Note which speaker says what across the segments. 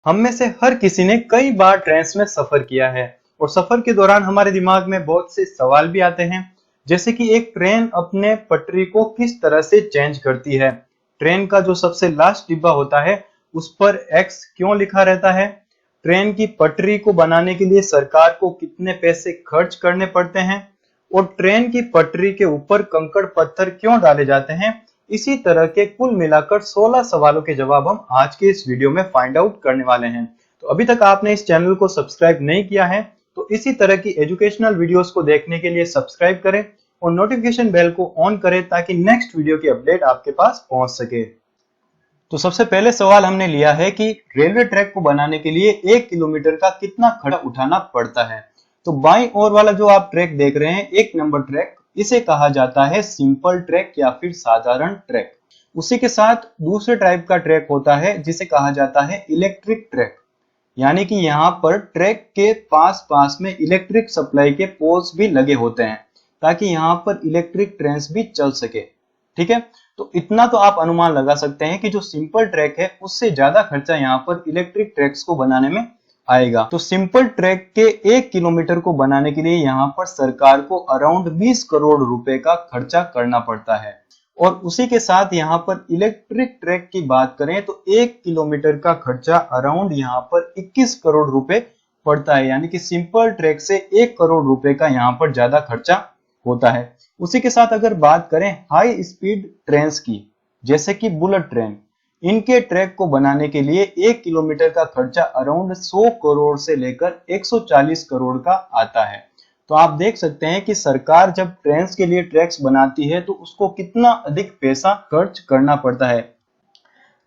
Speaker 1: हम में से हर किसी ने कई बार ट्रेन में सफर किया है और सफर के दौरान हमारे दिमाग में बहुत से सवाल भी आते हैं, जैसे कि एक ट्रेन अपने पटरी को किस तरह से चेंज करती है। ट्रेन का जो सबसे लास्ट डिब्बा होता है उस पर एक्स क्यों लिखा रहता है। ट्रेन की पटरी को बनाने के लिए सरकार को कितने पैसे खर्च करने पड़ते हैं और ट्रेन की पटरी के ऊपर कंकड़ पत्थर क्यों डाले जाते हैं। इसी तरह के कुल मिलाकर 16 सवालों के जवाब हम आज के इस वीडियो में फाइंड आउट करने वाले हैं। तो अभी तक आपने इस चैनल को सब्सक्राइब नहीं किया है तो इसी तरह की एजुकेशनल वीडियोस को देखने के लिए सब्सक्राइब करें और नोटिफिकेशन बेल को ऑन करें ताकि नेक्स्ट वीडियो की अपडेट आपके पास पहुंच सके। तो सबसे पहले सवाल हमने लिया है कि रेलवे ट्रैक को बनाने के लिए 1 किलोमीटर का कितना खर्च उठाना पड़ता है। तो बाईं ओर वाला जो आप ट्रैक देख रहे हैं, 1 नंबर ट्रैक, इसे कहा जाता है सिंपल ट्रैक या फिर साधारण ट्रैक। उसी के साथ दूसरे टाइप का ट्रैक होता है जिसे कहा जाता है इलेक्ट्रिक ट्रैक, यानी कि यहाँ पर ट्रैक के पास पास में इलेक्ट्रिक सप्लाई के पोल्स भी लगे होते हैं ताकि यहाँ पर इलेक्ट्रिक ट्रेन भी चल सके। ठीक है, तो इतना तो आप अनुमान लगा सकते हैं कि जो सिंपल ट्रैक है उससे ज्यादा खर्चा यहाँ पर इलेक्ट्रिक ट्रैक्स को बनाने में आएगा। तो सिंपल ट्रैक के 1 किलोमीटर को बनाने के लिए यहाँ पर सरकार को अराउंड 20 करोड़ रुपए का खर्चा करना पड़ता है। और उसी के साथ यहाँ पर इलेक्ट्रिक ट्रैक की बात करें तो 1 किलोमीटर का खर्चा अराउंड यहाँ पर 21 करोड़ रुपए पड़ता है, यानी कि सिंपल ट्रैक से 1 करोड़ रुपए का यहाँ पर ज्यादा खर्चा होता है। उसी के साथ अगर बात करें हाई स्पीड ट्रेन की, जैसे कि बुलेट ट्रेन, इनके ट्रैक को बनाने के लिए 1 किलोमीटर का खर्चा अराउंड 100 करोड़ से लेकर 140 करोड़ का आता है। तो आप देख सकते हैं कि सरकार जब ट्रेन के लिए ट्रैक्स बनाती है तो उसको कितना अधिक पैसा खर्च करना पड़ता है।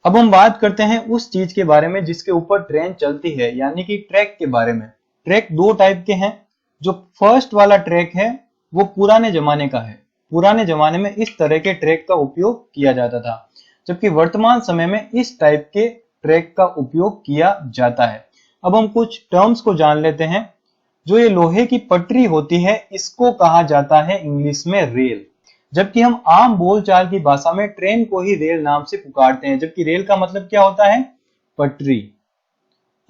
Speaker 1: अब हम बात करते हैं उस चीज के बारे में जिसके ऊपर ट्रेन चलती है, यानी कि ट्रैक के बारे में। ट्रैक दो टाइप के हैं। जो फर्स्ट वाला ट्रैक है वो पुराने जमाने का है। पुराने जमाने में इस तरह के ट्रैक का उपयोग किया जाता था, जबकि वर्तमान समय में इस टाइप के ट्रैक का उपयोग किया जाता है। अब हम कुछ टर्म्स को जान लेते हैं। जो ये लोहे की पटरी होती है इसको कहा जाता है इंग्लिश में रेल, जबकि हम आम बोलचाल की भाषा में ट्रेन को ही रेल नाम से पुकारते हैं, जबकि रेल का मतलब क्या होता है, पटरी।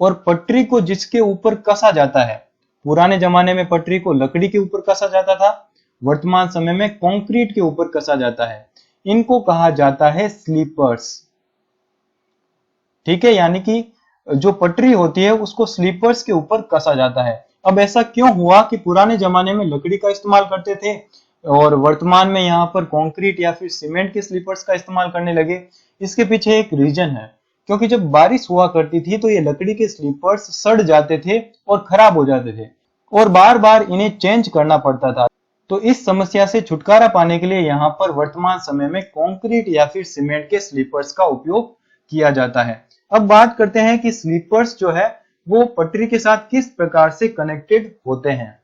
Speaker 1: और पटरी को जिसके ऊपर कसा जाता है, पुराने जमाने में पटरी को लकड़ी के ऊपर कसा जाता था, वर्तमान समय में कंक्रीट के ऊपर कसा जाता है। इनको कहा जाता है स्लीपर्स। ठीक है, यानी कि जो पटरी होती है उसको स्लीपर्स के ऊपर कसा जाता है। अब ऐसा क्यों हुआ कि पुराने जमाने में लकड़ी का इस्तेमाल करते थे और वर्तमान में यहाँ पर कंक्रीट या फिर सीमेंट के स्लीपर्स का इस्तेमाल करने लगे? इसके पीछे एक रीजन है, क्योंकि जब बारिश हुआ करती थी तो ये लकड़ी के स्लीपर्स सड़ जाते थे और खराब हो जाते थे और बार बार इन्हें चेंज करना पड़ता था। तो इस समस्या से छुटकारा पाने के लिए यहाँ पर वर्तमान समय में कंक्रीट या फिर सीमेंट के स्लीपर्स का उपयोग किया जाता है। अब बात करते हैं कि स्लीपर्स जो है वो पटरी के साथ किस प्रकार से कनेक्टेड होते हैं।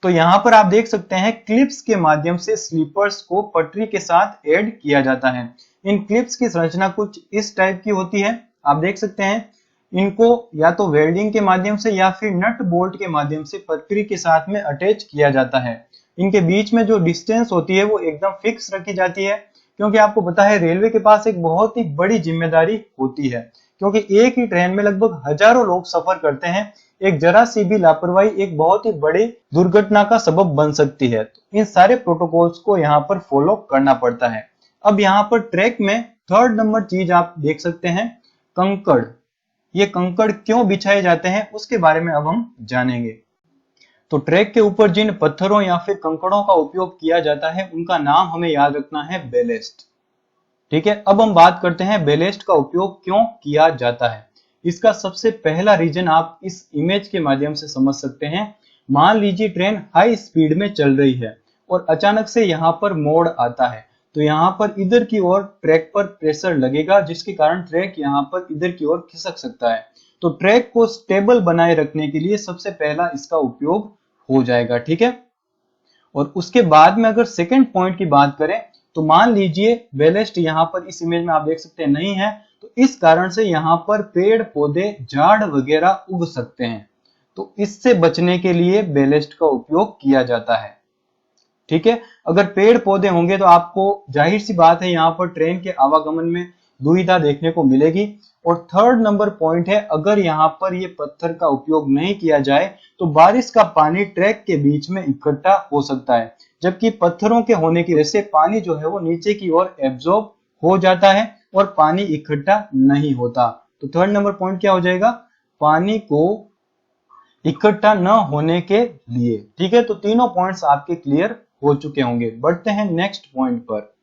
Speaker 1: तो यहाँ पर आप देख सकते हैं क्लिप्स के माध्यम से स्लीपर्स को पटरी के साथ ऐड किया जाता है। इन क्लिप्स की संरचना कुछ इस टाइप की होती है, आप देख सकते हैं। इनको या तो वेल्डिंग के माध्यम से या फिर नट बोल्ट के माध्यम से पटरी के साथ में अटैच किया जाता है। इनके बीच में जो डिस्टेंस होती है वो एकदम फिक्स रखी जाती है, क्योंकि आपको पता है रेलवे के पास एक बहुत ही बड़ी जिम्मेदारी होती है, क्योंकि एक ही ट्रेन में लगभग हजारों लोग सफर करते हैं। एक जरा सी भी लापरवाही एक बहुत ही बड़ी दुर्घटना का सबब बन सकती है। तो इन सारे प्रोटोकॉल्स को यहाँ पर फॉलो करना पड़ता है। अब यहाँ पर ट्रैक में थर्ड नंबर चीज आप देख सकते हैं, कंकड़। ये कंकड़ क्यों बिछाए जाते हैं उसके बारे में अब हम जानेंगे। तो ट्रैक के ऊपर जिन पत्थरों या फिर कंकड़ों का उपयोग किया जाता है उनका नाम हमें याद रखना है, बेलेस्ट। ठीक है, अब हम बात करते हैं बेलेस्ट का उपयोग क्यों किया जाता है। इसका सबसे पहला रीजन आप इस इमेज के माध्यम से समझ सकते हैं। मान लीजिए ट्रेन हाई स्पीड में चल रही है और अचानक से यहाँ पर मोड़ आता है, तो यहाँ पर इधर की ओर ट्रैक पर प्रेशर लगेगा जिसके कारण ट्रैक यहाँ पर इधर की ओर खिसक सकता है। तो ट्रैक को स्टेबल बनाए रखने के लिए सबसे पहला इसका उपयोग हो जाएगा। ठीक है, और उसके बाद में अगर सेकंड पॉइंट की बात करें तो मान लीजिए बेलेस्ट यहाँ पर इस इमेज में आप देख सकते हैं नहीं है, तो इस कारण से यहाँ पर पेड़ पौधे झाड़ वगैरह उग सकते हैं। तो इससे बचने के लिए बेलेस्ट का उपयोग किया जाता है। ठीक है, अगर पेड़ पौधे होंगे तो आपको जाहिर सी बात है यहाँ पर ट्रेन के आवागमन में दुविधा देखने को मिलेगी। और थर्ड नंबर पॉइंट है, अगर यहाँ पर ये पत्थर का उपयोग नहीं किया जाए तो बारिश का पानी ट्रैक के बीच में इकट्ठा हो सकता है, जबकि पत्थरों के होने की वजह से पानी जो है वो नीचे की ओर एब्जॉर्ब हो जाता है और पानी इकट्ठा नहीं होता। तो थर्ड नंबर पॉइंट क्या हो जाएगा, पानी को इकट्ठा न होने के लिए। ठीक है, तो तीनों पॉइंट्स आपके क्लियर हो चुके होंगे। बढ़ते हैं नेक्स्ट पॉइंट पर।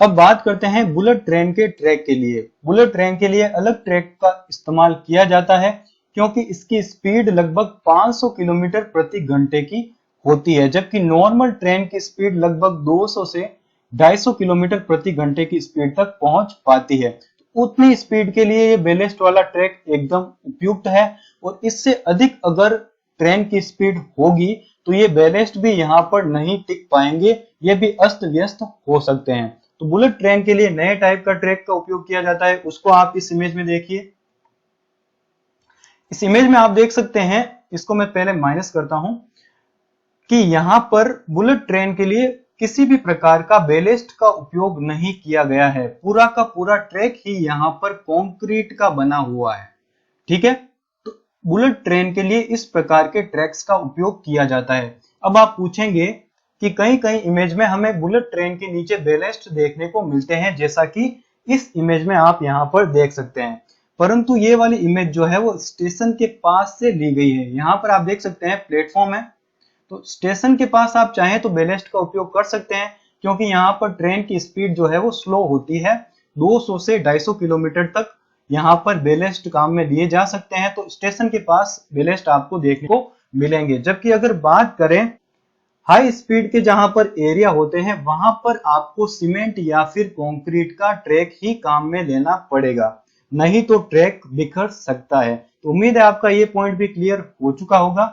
Speaker 1: अब बात करते हैं बुलेट ट्रेन के ट्रैक के लिए। बुलेट ट्रेन के लिए अलग ट्रैक का इस्तेमाल किया जाता है क्योंकि इसकी स्पीड लगभग 500 किलोमीटर प्रति घंटे की होती है, जबकि नॉर्मल ट्रेन की स्पीड लगभग 200 से 250 किलोमीटर प्रति घंटे की स्पीड तक पहुंच पाती है। उतनी स्पीड के लिए ये बैलेस्ट वाला ट्रैक एकदम उपयुक्त है, और इससे अधिक अगर ट्रेन की स्पीड होगी तो ये बैलेस्ट भी यहाँ पर नहीं टिक पाएंगे, ये भी अस्त व्यस्त हो सकते हैं। तो बुलेट ट्रेन के लिए नए टाइप का ट्रैक का उपयोग किया जाता है, उसको आप इस इमेज में देखिए। इस इमेज में आप देख सकते हैं, इसको मैं पहले माइनस करता हूं, कि यहां पर बुलेट ट्रेन के लिए किसी भी प्रकार का बैलेस्ट का उपयोग नहीं किया गया है। पूरा का पूरा ट्रैक ही यहां पर कंक्रीट का बना हुआ है। ठीक है, तो बुलेट ट्रेन के लिए इस प्रकार के ट्रैक्स का उपयोग किया जाता है। अब आप पूछेंगे कि कहीं कहीं इमेज में हमें बुलेट ट्रेन के नीचे बैलेस्ट देखने को मिलते हैं, जैसा कि इस इमेज में आप यहां पर देख सकते हैं, परंतु ये वाली इमेज जो है वो स्टेशन के पास से ली गई है। यहां पर आप देख सकते हैं प्लेटफॉर्म है, तो स्टेशन के पास आप चाहें तो बैलेस्ट का उपयोग कर सकते हैं, क्योंकि यहाँ पर ट्रेन की स्पीड जो है वो स्लो होती है। 200 से 250 किलोमीटर तक यहाँ पर बैलेस्ट काम में लिए जा सकते हैं, तो स्टेशन के पास बैलेस्ट आपको देखने को मिलेंगे। जबकि अगर बात करें हाई स्पीड के जहां पर एरिया होते हैं, वहां पर आपको सीमेंट या फिर कंक्रीट का ट्रैक ही काम में लेना पड़ेगा, नहीं तो ट्रैक बिखर सकता है। तो उम्मीद है आपका ये पॉइंट भी क्लियर हो चुका होगा।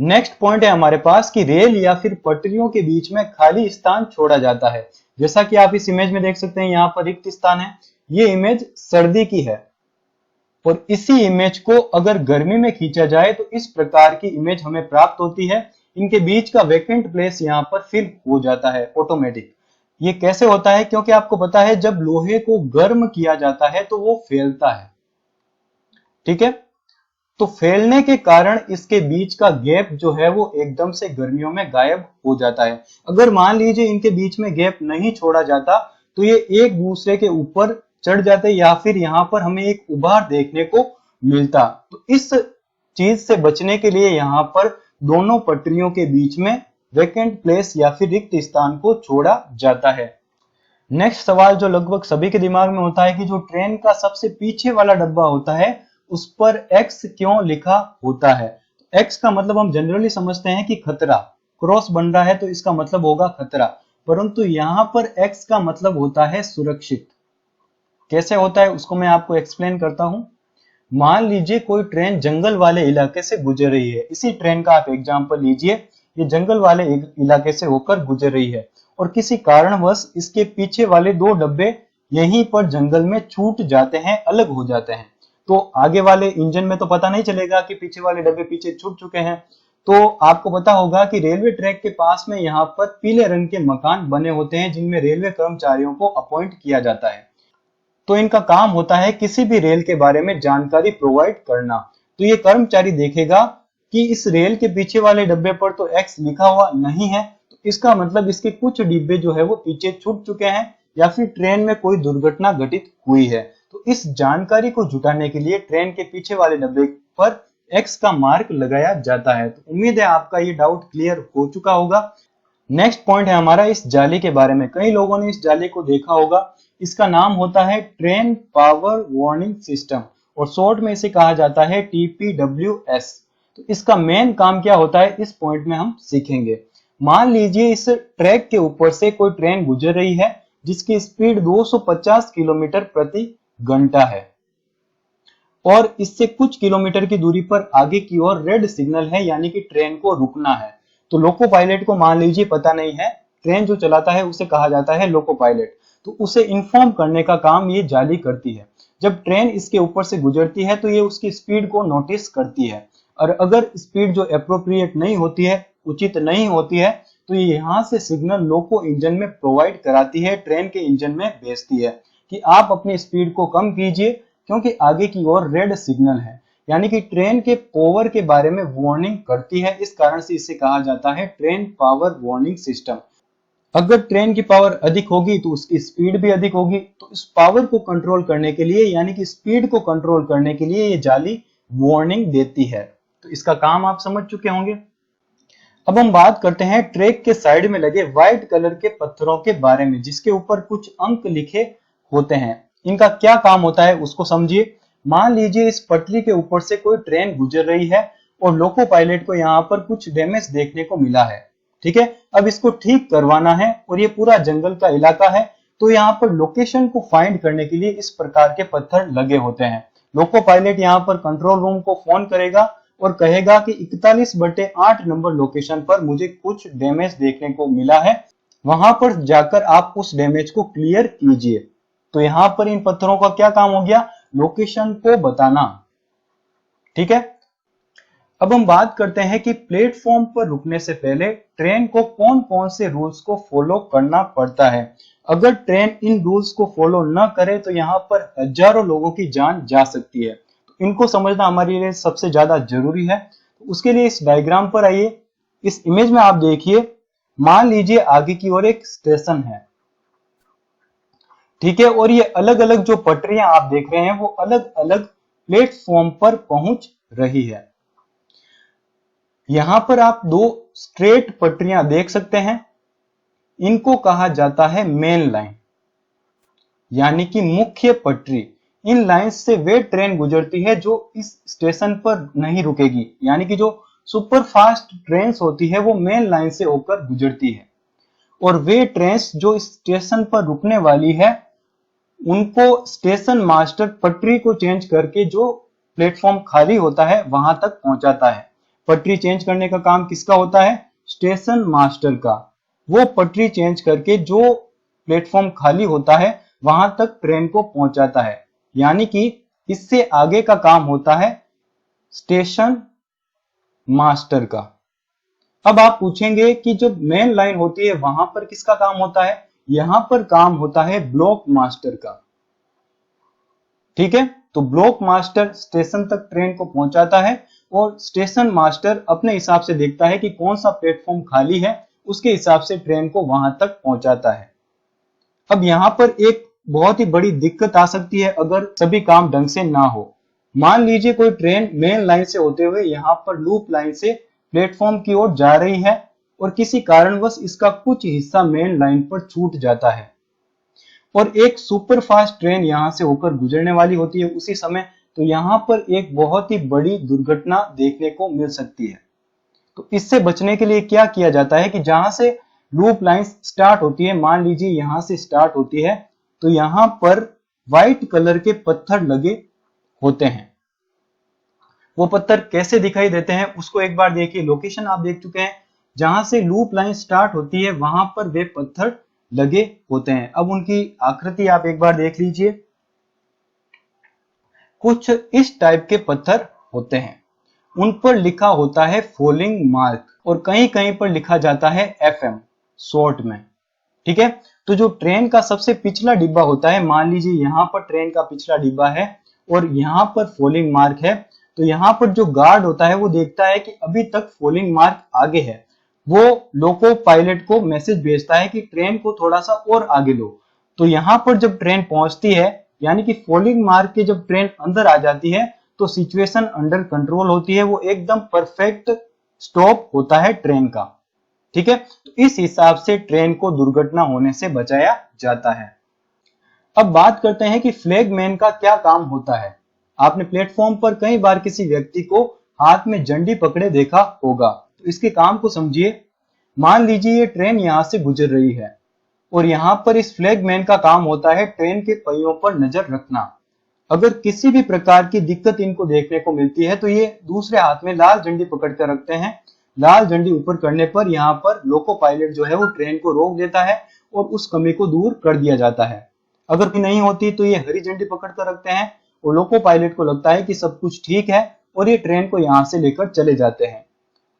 Speaker 1: नेक्स्ट पॉइंट है हमारे पास कि रेल या फिर पटरियों के बीच में खाली स्थान छोड़ा जाता है। जैसा कि आप इस इमेज में देख सकते हैं, यहाँ पर रिक्त स्थान है। ये इमेज सर्दी की है, और इसी इमेज को अगर गर्मी में खींचा जाए तो इस प्रकार की इमेज हमें प्राप्त होती है। इनके बीच का वैकेंट प्लेस यहाँ पर फिल हो जाता है ऑटोमेटिक। ये कैसे होता है, क्योंकि आपको पता है जब लोहे को गर्म किया जाता है तो वो फैलता है। ठीक है, तो फैलने के कारण इसके बीच का गैप जो है वो एकदम से गर्मियों में गायब हो जाता है। अगर मान लीजिए इनके बीच में गैप नहीं छोड़ा जाता तो ये एक दूसरे के ऊपर चढ़ जाते, या फिर यहाँ पर हमें एक उभार देखने को मिलता। तो इस चीज से बचने के लिए यहाँ पर दोनों पटरियों के बीच में वैकेंट प्लेस या फिर रिक्त स्थान को छोड़ा जाता है। नेक्स्ट सवाल जो लगभग सभी के दिमाग में होता है कि जो ट्रेन का सबसे पीछे वाला डब्बा होता है उस पर एक्स क्यों लिखा होता है। एक्स का मतलब हम जनरली समझते हैं कि खतरा, क्रॉस बन रहा है तो इसका मतलब होगा खतरा, परंतु यहाँ पर एक्स का मतलब होता है सुरक्षित। कैसे होता है उसको मैं आपको एक्सप्लेन करता हूं। मान लीजिए कोई ट्रेन जंगल वाले इलाके से गुजर रही है, इसी ट्रेन का आप एग्जांपल लीजिए, ये जंगल वाले इलाके से होकर गुजर रही है और किसी कारणवश इसके पीछे वाले दो डब्बे यहीं पर जंगल में छूट जाते हैं, अलग हो जाते हैं। तो आगे वाले इंजन में तो पता नहीं चलेगा कि पीछे वाले डब्बे पीछे छूट चुके हैं। तो आपको पता होगा कि रेलवे ट्रैक के पास में यहाँ पर पीले रंग के मकान बने होते हैं जिनमें रेलवे कर्मचारियों को अपॉइंट किया जाता है। तो इनका काम होता है किसी भी रेल के बारे में जानकारी प्रोवाइड करना। तो ये कर्मचारी देखेगा कि इस रेल के पीछे वाले डब्बे पर तो एक्स लिखा हुआ नहीं है, तो इसका मतलब इसके कुछ डिब्बे जो है वो पीछे छूट चुके हैं या फिर ट्रेन में कोई दुर्घटना घटित हुई है। तो इस जानकारी को जुटाने के लिए ट्रेन के पीछे वाले डब्बे पर एक्स का मार्क लगाया जाता है। तो उम्मीद है आपका ये डाउट क्लियर हो चुका होगा। नेक्स्ट पॉइंट है हमारा इस जाली के बारे में। कई लोगों ने इस जाली को देखा होगा। इसका नाम होता है ट्रेन पावर वार्निंग सिस्टम, और शॉर्ट में इसे कहा जाता है TPWS। तो इसका मेन काम क्या होता है इस पॉइंट में हम सीखेंगे। मान लीजिए इस ट्रैक के ऊपर से कोई ट्रेन गुजर रही है जिसकी स्पीड 250 किलोमीटर प्रति घंटा है, और इससे कुछ किलोमीटर की दूरी पर आगे की ओर रेड सिग्नल है, यानी कि ट्रेन को रुकना है। तो लोको पायलट को मान लीजिए पता नहीं है, ट्रेन जो चलाता है उसे कहा जाता है लोको पायलट, तो उसे इन्फॉर्म करने का काम ये जाली करती है। जब ट्रेन इसके ऊपर से गुजरती है तो ये उसकी स्पीड को नोटिस करती है, और अगर स्पीड जो एप्रोप्रिएट नहीं होती है, उचित नहीं होती है, तो ये यहाँ से सिग्नल लोको इंजन में प्रोवाइड कराती है, ट्रेन के इंजन में भेजती है। कि आप अपनी स्पीड को कम कीजिए क्योंकि आगे की ओर रेड सिग्नल है। यानी कि ट्रेन के पावर के बारे में वार्निंग करती है, इस कारण से इसे कहा जाता है ट्रेन पावर वार्निंग सिस्टम। अगर ट्रेन की पावर अधिक होगी तो उसकी स्पीड भी अधिक होगी, तो इस पावर को कंट्रोल करने के लिए यानी कि स्पीड को कंट्रोल करने के लिए ये जाली वार्निंग देती है। तो इसका काम आप समझ चुके होंगे। अब हम बात करते हैं ट्रैक के साइड में लगे व्हाइट कलर के पत्थरों के बारे में, जिसके ऊपर कुछ अंक लिखे होते हैं। इनका क्या काम होता है उसको समझिए। मान लीजिए इस पटरी के ऊपर से कोई ट्रेन गुजर रही है और लोको पायलट को यहाँ पर कुछ डैमेज देखने को मिला है। ठीक है, अब इसको ठीक करवाना है और ये पूरा जंगल का इलाका है, तो यहाँ पर लोकेशन को फाइंड करने के लिए इस प्रकार के पत्थर लगे होते हैं। लोको पायलट यहाँ पर कंट्रोल रूम को फोन करेगा और कहेगा कि 41/8 नंबर लोकेशन पर मुझे कुछ डैमेज देखने को मिला है, वहां पर जाकर आप उस डैमेज को क्लियर कीजिए। तो यहां पर इन पत्थरों का क्या काम हो गया, लोकेशन को बताना। ठीक है, अब हम बात करते हैं कि प्लेटफॉर्म पर रुकने से पहले ट्रेन को कौन कौन से रूल्स को फॉलो करना पड़ता है। अगर ट्रेन इन रूल्स को फॉलो न करे तो यहाँ पर हजारों लोगों की जान जा सकती है। इनको समझना हमारे लिए सबसे ज्यादा जरूरी है। उसके लिए इस डायग्राम पर आइए। इस इमेज में आप देखिए, मान लीजिए आगे की ओर एक स्टेशन है, ठीक है, और ये अलग अलग जो पटरियां आप देख रहे हैं वो अलग अलग प्लेटफॉर्म पर पहुंच रही है। यहां पर आप दो स्ट्रेट पटरियां देख सकते हैं, इनको कहा जाता है मेन लाइन यानी कि मुख्य पटरी। इन लाइंस से वे ट्रेन गुजरती है जो इस स्टेशन पर नहीं रुकेगी, यानी कि जो सुपर फास्ट ट्रेन होती है वो मेन लाइन से होकर गुजरती है। और वे ट्रेन जो इस स्टेशन पर रुकने वाली है उनको स्टेशन मास्टर पटरी को चेंज करके जो प्लेटफॉर्म खाली होता है वहां तक पहुंचाता है। पटरी चेंज करने का काम किसका होता है, स्टेशन मास्टर का। वो पटरी चेंज करके जो प्लेटफॉर्म खाली होता है वहां तक ट्रेन को पहुंचाता है, यानी कि इससे आगे का काम होता है स्टेशन मास्टर का। अब आप पूछेंगे कि जो मेन लाइन होती है वहां पर किसका काम होता है, यहां पर काम होता है ब्लॉक मास्टर का। ठीक है, तो ब्लॉक मास्टर स्टेशन तक ट्रेन को पहुंचाता है और स्टेशन मास्टर अपने हिसाब से देखता है कि कौन सा प्लेटफॉर्म खाली है, उसके हिसाब से ट्रेन को वहां तक पहुंचाता है। अब यहां पर एक बहुत ही बड़ी दिक्कत आ सकती है अगर सभी काम ढंग से ना हो। मान लीजिए कोई ट्रेन मेन लाइन से होते हुए यहां पर लूप लाइन से प्लेटफॉर्म की ओर जा रही है और किसी कारणवश इसका कुछ हिस्सा मेन लाइन पर छूट जाता है और एक सुपर फास्ट ट्रेन यहां से होकर गुजरने वाली होती है उसी समय, तो यहां पर एक बहुत ही बड़ी दुर्घटना देखने को मिल सकती है। तो इससे बचने के लिए क्या किया जाता है कि जहां से लूप लाइन स्टार्ट होती है, मान लीजिए यहां से स्टार्ट होती है, तो यहां पर व्हाइट कलर के पत्थर लगे होते हैं। वो पत्थर कैसे दिखाई देते हैं उसको एक बार देखिए। लोकेशन आप देख चुके हैं, जहां से लूप लाइन स्टार्ट होती है वहां पर वे पत्थर लगे होते हैं। अब उनकी आकृति आप एक बार देख लीजिए। कुछ इस टाइप के पत्थर होते हैं, उन पर लिखा होता है फॉलिंग मार्क और कहीं कहीं पर लिखा जाता है FM शॉर्ट में। ठीक है, तो जो ट्रेन का सबसे पिछला डिब्बा होता है, मान लीजिए यहां पर ट्रेन का पिछला डिब्बा है और यहां पर फॉलिंग मार्क है, तो यहां पर जो गार्ड होता है वो देखता है कि अभी तक फॉलिंग मार्क आगे है। वो लोको पायलट को मैसेज भेजता है कि ट्रेन को थोड़ा सा और आगे लो। तो यहां पर जब ट्रेन पहुंचती है, यानी कि फॉलिंग मार्क के जब ट्रेन अंदर आ जाती है, तो सिचुएशन अंडर कंट्रोल होती है, वो एकदम परफेक्ट स्टॉप होता है ट्रेन का। ठीक है, तो इस हिसाब से ट्रेन को दुर्घटना होने से बचाया जाता है। अब बात करते हैं कि फ्लैगमैन का क्या काम होता है। आपने प्लेटफॉर्म पर कई बार किसी व्यक्ति को हाथ में झंडी पकड़े देखा होगा, तो इसके काम को समझिए। मान लीजिए ये ट्रेन यहां से गुजर रही है और यहां पर इस फ्लैगमैन का काम होता है ट्रेन के पहियों पर नजर रखना। अगर किसी भी प्रकार की दिक्कत इनको देखने को मिलती है तो ये दूसरे हाथ में लाल झंडी पकड़ कर रखते हैं। लाल झंडी ऊपर करने पर यहाँ पर लोको पायलट जो है वो ट्रेन को रोक देता है और उस कमी को दूर कर दिया जाता है। अगर भी नहीं होती तो ये हरी झंडी पकड़ कर रखते हैं और लोको पायलट को लगता है कि सब कुछ ठीक है और ये ट्रेन को यहाँ से लेकर चले जाते हैं।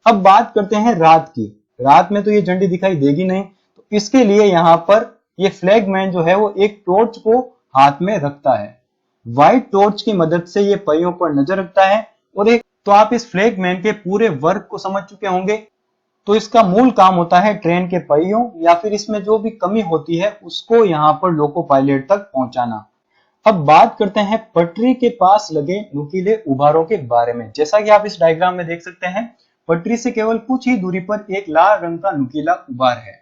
Speaker 1: अब बात करते हैं रात की। रात में तो ये झंडी दिखाई देगी नहीं, तो इसके लिए यहाँ पर ये फ्लैगमैन जो है वो एक टॉर्च को हाथ में रखता है। व्हाइट टॉर्च की मदद से ये पहियों पर नजर रखता है। और एक तो आप इस फ्लैगमैन के पूरे वर्क को समझ चुके होंगे। तो इसका मूल काम होता है ट्रेन के पहियों या फिर इसमें जो भी कमी होती है उसको यहाँ पर लोको पायलट तक पहुंचाना। अब बात करते हैं पटरी के पास लगे नुकीले उभारों के बारे में। जैसा कि आप इस डायग्राम में देख सकते हैं, पटरी से केवल कुछ ही दूरी पर एक लाल रंग का नुकीला उभार है।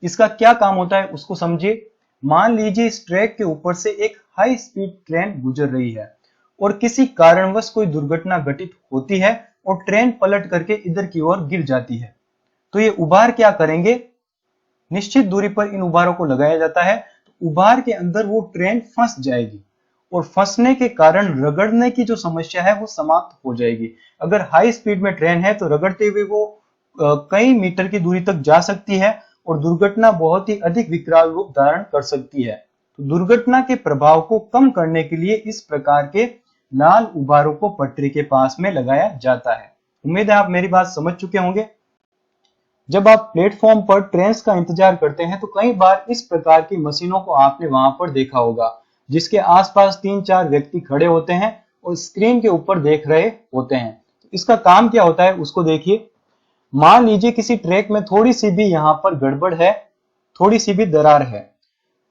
Speaker 1: इसका क्या काम होता है उसको समझिए। मान लीजिए इस ट्रैक के ऊपर से एक हाई स्पीड ट्रेन गुजर रही है और किसी कारणवश कोई दुर्घटना घटित होती है और ट्रेन पलट करके इधर की ओर गिर जाती है। तो ये उभार क्या करेंगे, निश्चित दूरी पर इन उभारों को लगाया जाता है। तो उभार के अंदर वो ट्रेन फंस जाएगी और फंसने के कारण रगड़ने की जो समस्या है वो समाप्त हो जाएगी। अगर हाई स्पीड में ट्रेन है तो रगड़ते हुए वो कई मीटर की दूरी तक जा सकती है और दुर्घटना बहुत ही अधिक विकराल रूप धारण कर सकती है। तो दुर्घटना के प्रभाव को कम करने के लिए इस प्रकार के लाल उभारों को पटरी के पास में लगाया जाता है। उम्मीद है आप मेरी बात समझ चुके होंगे। जब आप प्लेटफॉर्म पर ट्रेन का इंतजार करते हैं तो कई बार इस प्रकार की मशीनों को आपने वहां पर देखा होगा, जिसके आसपास 3-4 व्यक्ति खड़े होते हैं और स्क्रीन के ऊपर देख रहे होते हैं। इसका काम क्या होता है उसको देखिए। मान लीजिए किसी ट्रैक में थोड़ी सी भी यहाँ पर गड़बड़ है, थोड़ी सी भी दरार है,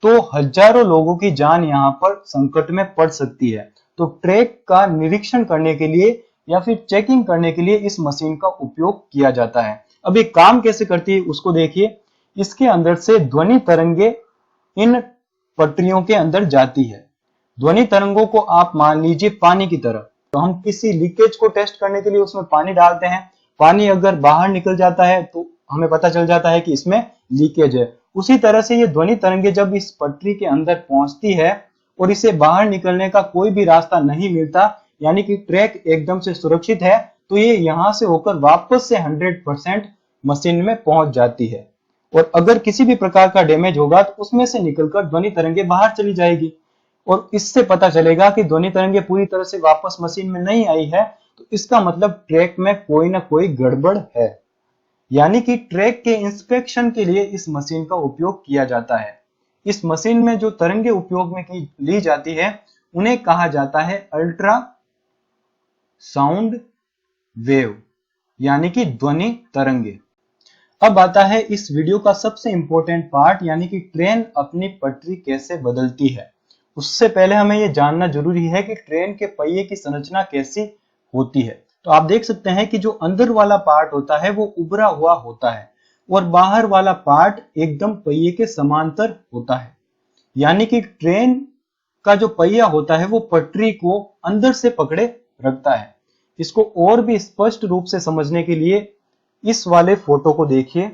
Speaker 1: तो हजारों लोगों की जान यहाँ पर संकट में पड़ सकती है। तो ट्रैक का निरीक्षण करने के लिए या फिर चेकिंग करने के लिए इस मशीन का उपयोग किया जाता है। अब ये काम कैसे करती है उसको देखिए। इसके अंदर से ध्वनि तरंगे इन पटरियों के अंदर जाती है। ध्वनि तरंगों को आप मान लीजिए पानी की तरह। तो हम किसी लीकेज को टेस्ट करने के लिए उसमें पानी डालते हैं। पानी अगर बाहर निकल जाता है तो हमें पता चल जाता है कि इसमें लीकेज है। उसी तरह से ये ध्वनि तरंगे जब इस पटरी के अंदर पहुंचती है और इसे बाहर निकलने का कोई भी रास्ता नहीं मिलता, यानी कि ट्रैक एकदम से सुरक्षित है, तो ये यहां से होकर वापस से 100% मशीन में पहुंच जाती है। और अगर किसी भी प्रकार का डैमेज होगा तो उसमें से निकलकर ध्वनि तरंगे बाहर चली जाएगी और इससे पता चलेगा कि ध्वनि तरंगे पूरी तरह से वापस मशीन में नहीं आई है, तो इसका मतलब ट्रैक में कोई ना कोई गड़बड़ है। यानी कि ट्रैक के इंस्पेक्शन के लिए इस मशीन का उपयोग किया जाता है। इस मशीन में जो तरंगे उपयोग में ली जाती है उन्हें कहा जाता है अल्ट्रा साउंड वेव, यानी कि ध्वनि तरंगे। अब आता है इस वीडियो का सबसे इंपॉर्टेंट पार्ट, यानी कि ट्रेन अपनी पटरी कैसे बदलती है। उससे पहले हमें यह जानना जरूरी है कि ट्रेन के पहिए की संरचना कैसी होती है। तो आप देख सकते हैं कि जो अंदर वाला पार्ट होता है वो उभरा हुआ होता है और बाहर वाला पार्ट एकदम पहिए के समांतर होता है। यानी कि ट्रेन का जो पहिया होता है वो पटरी को अंदर से पकड़े रखता है। इसको और भी स्पष्ट रूप से समझने के लिए इस वाले फोटो को देखिए।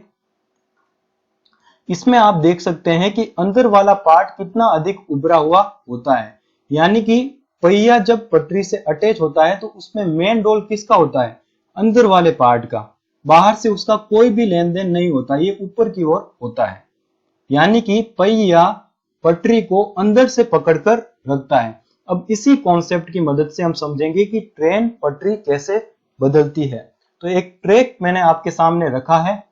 Speaker 1: इसमें आप देख सकते हैं कि अंदर वाला पार्ट कितना अधिक उभरा हुआ होता है। यानी कि पहिया जब पटरी से अटैच होता है तो उसमें मेन रोल किसका होता है, अंदर वाले पार्ट का। बाहर से उसका कोई भी लेन देन नहीं होता, ये ऊपर की ओर होता है। यानी कि पहिया पटरी को अंदर से पकड़कर रखता है। अब इसी कॉन्सेप्ट की मदद से हम समझेंगे कि ट्रेन पटरी कैसे बदलती है। तो एक ट्रैक मैंने आपके सामने रखा है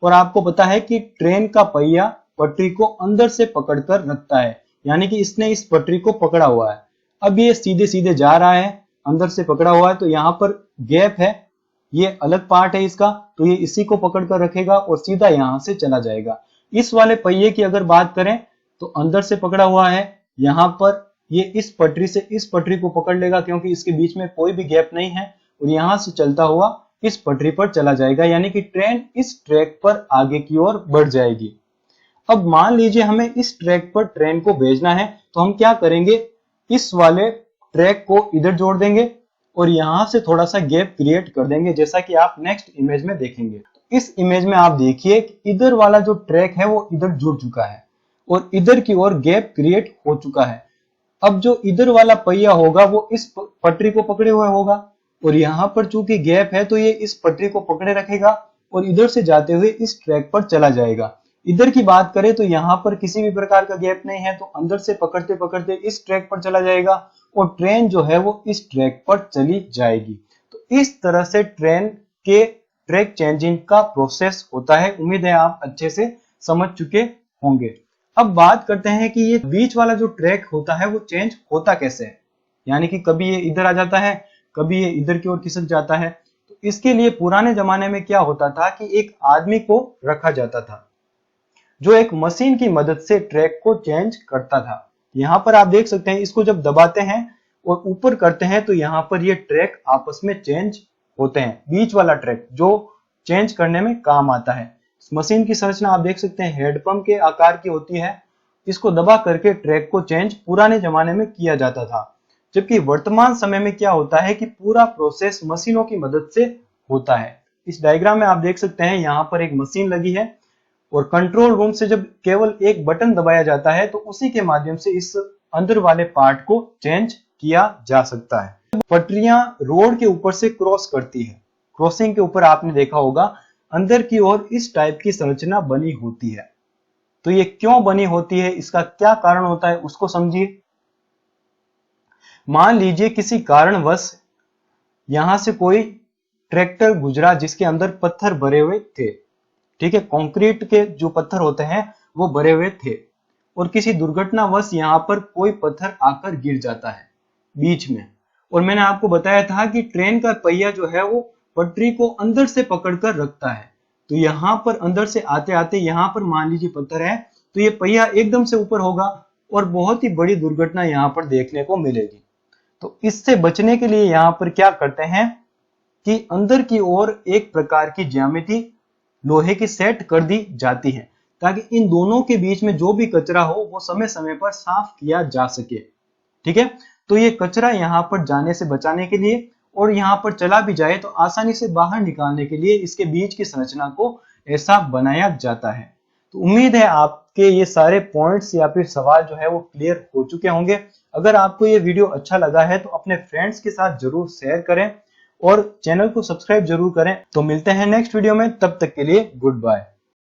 Speaker 1: और आपको पता है कि ट्रेन का पहिया पटरी को अंदर से पकड़कर रखता है, यानी कि इसने इस पटरी को पकड़ा हुआ है। अब ये सीधे सीधे जा रहा है, अंदर से पकड़ा हुआ है, तो यहाँ पर गैप है, ये अलग पार्ट है इसका, तो ये इसी को पकड़ कर रखेगा और सीधा यहां से चला जाएगा। इस वाले पहिए की अगर बात करें तो अंदर से पकड़ा हुआ है, यहां पर ये इस पटरी से इस पटरी को पकड़ लेगा क्योंकि इसके बीच में कोई भी गैप नहीं है और यहां से चलता हुआ इस पटरी पर चला जाएगा, यानी कि ट्रेन इस ट्रैक पर आगे की ओर बढ़ जाएगी। अब मान लीजिए हमें इस ट्रैक पर ट्रेन को भेजना है, तो हम क्या करेंगे, इस वाले ट्रैक को इधर जोड़ देंगे और यहां से थोड़ा सा गैप क्रिएट कर देंगे, जैसा कि आप नेक्स्ट इमेज में देखेंगे। इस इमेज में आप देखिए कि इधर वाला जो ट्रैक है वो इधर जुड़ चुका है और इधर की ओर गैप क्रिएट हो चुका है। अब जो इधर वाला पहिया होगा वो इस पटरी को पकड़े हुए होगा और यहाँ पर चूंकि गैप है तो ये इस पटरी को पकड़े रखेगा और इधर से जाते हुए इस ट्रैक पर चला जाएगा। इधर की बात करें तो यहाँ पर किसी भी प्रकार का गैप नहीं है, तो अंदर से पकड़ते पकड़ते इस ट्रैक पर चला जाएगा और ट्रेन जो है वो इस ट्रैक पर चली जाएगी। तो इस तरह से ट्रेन के ट्रैक चेंजिंग का प्रोसेस होता है। उम्मीद है आप अच्छे से समझ चुके होंगे। अब बात करते हैं कि ये बीच वाला जो ट्रैक होता है वो चेंज होता कैसे है, यानी कि कभी ये इधर आ जाता है, कभी ये इधर की ओर खिसक जाता है। तो इसके लिए पुराने जमाने में क्या होता था कि एक आदमी को रखा जाता था जो एक मशीन की मदद से ट्रैक को चेंज करता था। यहाँ पर आप देख सकते हैं, इसको जब दबाते हैं और ऊपर करते हैं तो यहाँ पर ये ट्रैक आपस में चेंज होते हैं। बीच वाला ट्रैक जो चेंज करने में काम आता है। इस मशीन की संरचना आप देख सकते हैं हैंडपंप के आकार की होती है। इसको दबा करके ट्रैक को चेंज पुराने जमाने में किया जाता था, जबकि वर्तमान समय में क्या होता है कि पूरा प्रोसेस मशीनों की मदद से होता है। इस डायग्राम में आप देख सकते हैं यहाँ पर एक मशीन लगी है और कंट्रोल रूम से जब केवल एक बटन दबाया जाता है तो उसी के माध्यम से इस अंदर वाले पार्ट को चेंज किया जा सकता है। पटरियां रोड के ऊपर से क्रॉस करती है। क्रॉसिंग के ऊपर आपने देखा होगा अंदर की ओर इस टाइप की संरचना बनी होती है। तो ये क्यों बनी होती है, इसका क्या कारण होता है उसको समझिए। मान लीजिए किसी कारणवश यहां से कोई ट्रैक्टर गुजरा जिसके अंदर पत्थर भरे हुए थे, ठीक है, कंक्रीट के जो पत्थर होते हैं वो भरे हुए थे, और किसी दुर्घटनावश यहाँ पर कोई पत्थर आकर गिर जाता है बीच में। और मैंने आपको बताया था कि ट्रेन का पहिया जो है वो पटरी को अंदर से पकड़कर रखता है। तो यहाँ पर अंदर से आते आते यहाँ पर मान लीजिए पत्थर है तो ये पहिया एकदम से ऊपर होगा और बहुत ही बड़ी दुर्घटना यहाँ पर देखने को मिलेगी। तो इससे बचने के लिए यहाँ पर क्या करते हैं कि अंदर की ओर एक प्रकार की ज्यामिति लोहे की सेट कर दी जाती है ताकि इन दोनों के बीच में जो भी कचरा हो वो समय समय पर साफ किया जा सके। ठीक है, तो ये कचरा यहाँ पर जाने से बचाने के लिए और यहाँ पर चला भी जाए तो आसानी से बाहर निकालने के लिए इसके बीच की संरचना को ऐसा बनाया जाता है। तो उम्मीद है आपके ये सारे पॉइंट्स या फिर सवाल जो है वो क्लियर हो चुके होंगे। अगर आपको ये वीडियो अच्छा लगा है तो अपने फ्रेंड्स के साथ जरूर शेयर करें और चैनल को सब्सक्राइब जरूर करें। तो मिलते हैं नेक्स्ट वीडियो में, तब तक के लिए गुड बाय।